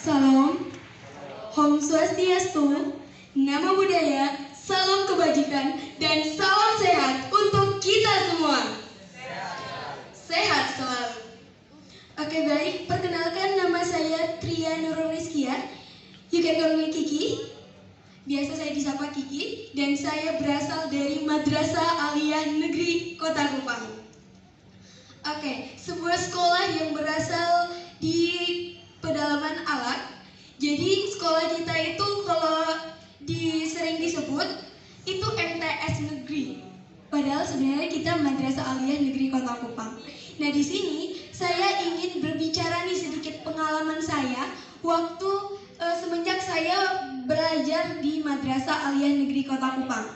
Salam, Om Swastiastu, Nama Budaya, salam kebajikan, dan salam sehat untuk kita semua. Sehat selalu. Oke baik, perkenalkan nama saya Tria Nurul Rizkia. You can call me Kiki. Biasa saya disapa Kiki, dan saya berasal dari Madrasah Aliyah Negeri Kota Kupang. Oke, sebuah sekolah yang berasal di pedalaman Alak. Jadi sekolah kita itu kalau sering disebut itu MTS Negeri. Padahal sebenarnya kita Madrasah Aliyah Negeri Kota Kupang. Nah di sini saya ingin berbicara nih sedikit pengalaman saya waktu semenjak saya belajar di Madrasah Aliyah Negeri Kota Kupang.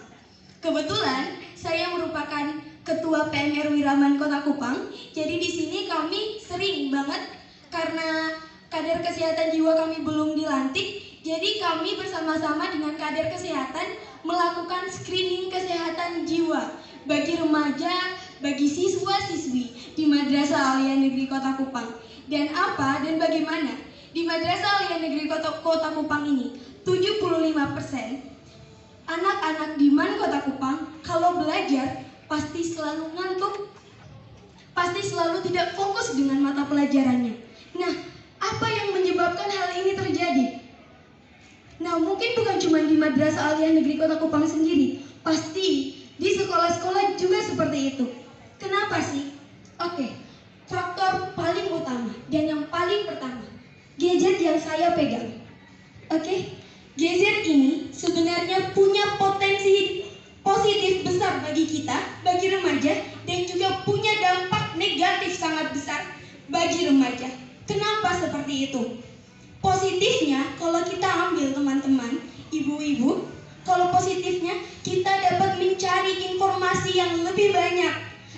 Kebetulan saya merupakan Ketua PMR Wiraman Kota Kupang. Jadi di sini kami sering banget karena kadar kesehatan jiwa kami belum dilantik. Jadi kami bersama-sama dengan kadar kesehatan melakukan screening kesehatan jiwa bagi remaja, bagi siswa-siswi di Madrasah Aliyah Negeri Kota Kupang. Dan apa dan bagaimana? Di Madrasah Aliyah Negeri Kota Kupang ini 75% anak-anak di Man Kota Kupang kalau belajar pasti selalu ngantuk, pasti selalu tidak fokus dengan mata pelajarannya. Nah, apa yang menyebabkan hal ini terjadi? Nah, mungkin bukan cuma di Madrasah Aliyah Negeri Kota Kupang sendiri, pasti di sekolah-sekolah juga seperti itu. Kenapa sih? Oke, faktor paling utama dan yang paling pertama, gadget yang saya pegang. Oke, gadget ini sebenarnya punya potensi positif besar bagi kita, bagi remaja, dan juga punya dampak negatif sangat besar bagi remaja. Kenapa seperti itu? Positifnya, kalau kita ambil teman-teman, ibu-ibu, kalau positifnya kita dapat mencari informasi yang lebih banyak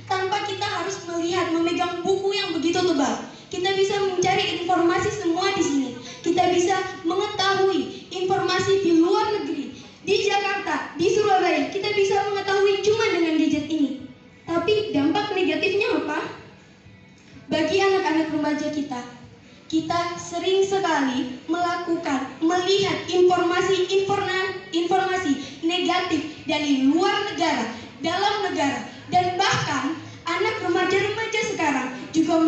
tanpa kita harus melihat, memegang buku yang begitu tebal. Kita bisa mencari informasi semua di sini. Kita bisa mengetahui informasi di luar negeri, di Jakarta, di Surabaya. Kita bisa mengetahui cuma dengan gadget ini. Tapi dampak negatifnya apa? Bagi anak-anak remaja kita sering sekali melihat informasi negatif dari luar negara, dalam negara, dan bahkan anak remaja-remaja sekarang juga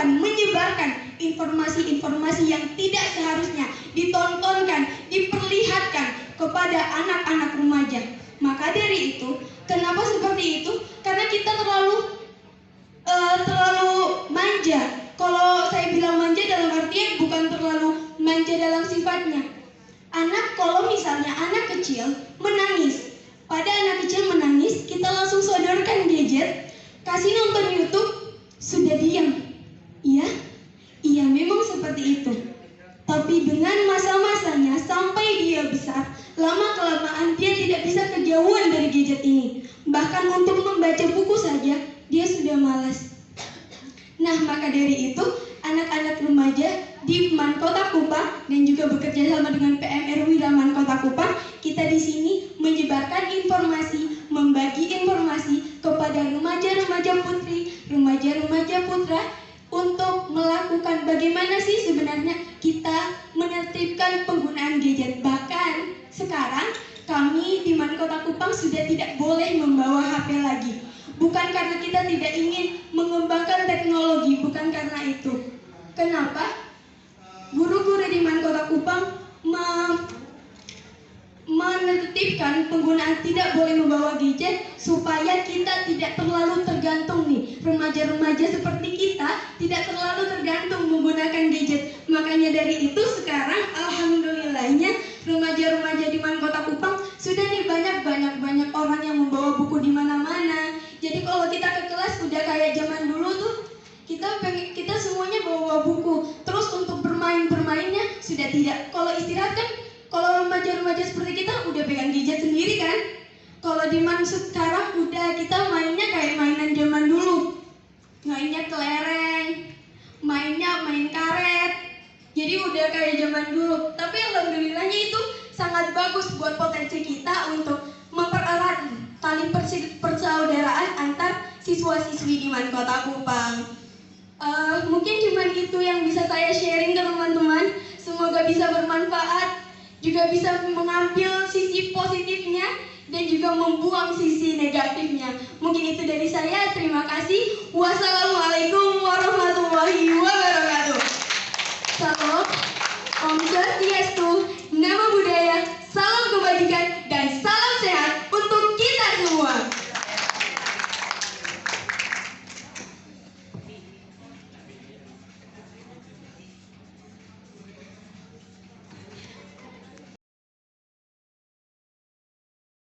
menyebarkan informasi-informasi yang tidak seharusnya ditontonkan, diperlihatkan kepada anak-anak remaja. Maka dari itu, kenapa seperti itu? Karena kita terlalu manja. Kalau saya bilang manja dalam artian bukan terlalu manja dalam sifatnya. Kalau misalnya anak kecil menangis, pada anak kecil menangis, kita langsung sodorkan gadget, kasih nonton YouTube, sudah diam. Iya memang seperti itu. Tapi dengan masa-masanya sampai dia besar, lama-kelamaan dia tidak bisa kejauhan dari gadget ini. Bahkan untuk membaca buku saja, dia sudah malas. Nah, maka dari itu, anak-anak remaja di Man Kota Kupang dan juga bekerja sama dengan PMR Wiraman Kota Kupang, kita di sini menyebarkan informasi, membagi informasi kepada remaja-remaja putri, remaja-remaja putra untuk melakukan bagaimana sih sebenarnya kita menertibkan penggunaan gadget. Bahkan sekarang kami di Man Kota Kupang sudah tidak boleh membawa HP lagi. Bukan karena kita tidak ingin mengembangkan teknologi, bukan karena itu. Kenapa? Guru-guru di Man Kota Kupang menertibkan penggunaan tidak boleh membawa gadget supaya kita tidak terlalu tergantung nih. Remaja-remaja seperti kita tidak terlalu tergantung menggunakan gadget. Makanya dari itu sekarang alhamdulillahnya remaja-remaja di Man Kota Kupang sudah nih banyak orang yang membawa buku di mana-mana. Jadi kalau kita ke kelas udah kayak zaman dulu tuh kita semuanya bawa buku. Terus untuk bermainnya sudah tidak. Kalau istirahat kan, kalau remaja-remaja seperti kita udah pegang gadget sendiri kan. Kalau di Man sekarang udah kita mainnya kayak mainan zaman dulu. Mainnya kelereng, main karet. Jadi udah kayak zaman dulu. Tapi alhamdulillahnya itu sangat bagus buat potensi kita untuk mempererat tali persaudaraan antar siswa-siswi di Man Kota Kupang. Mungkin cuma itu yang bisa saya sharing ke teman-teman. Semoga semoga bisa bermanfaat, juga bisa mengambil sisi positifnya dan juga membuang sisi negatifnya.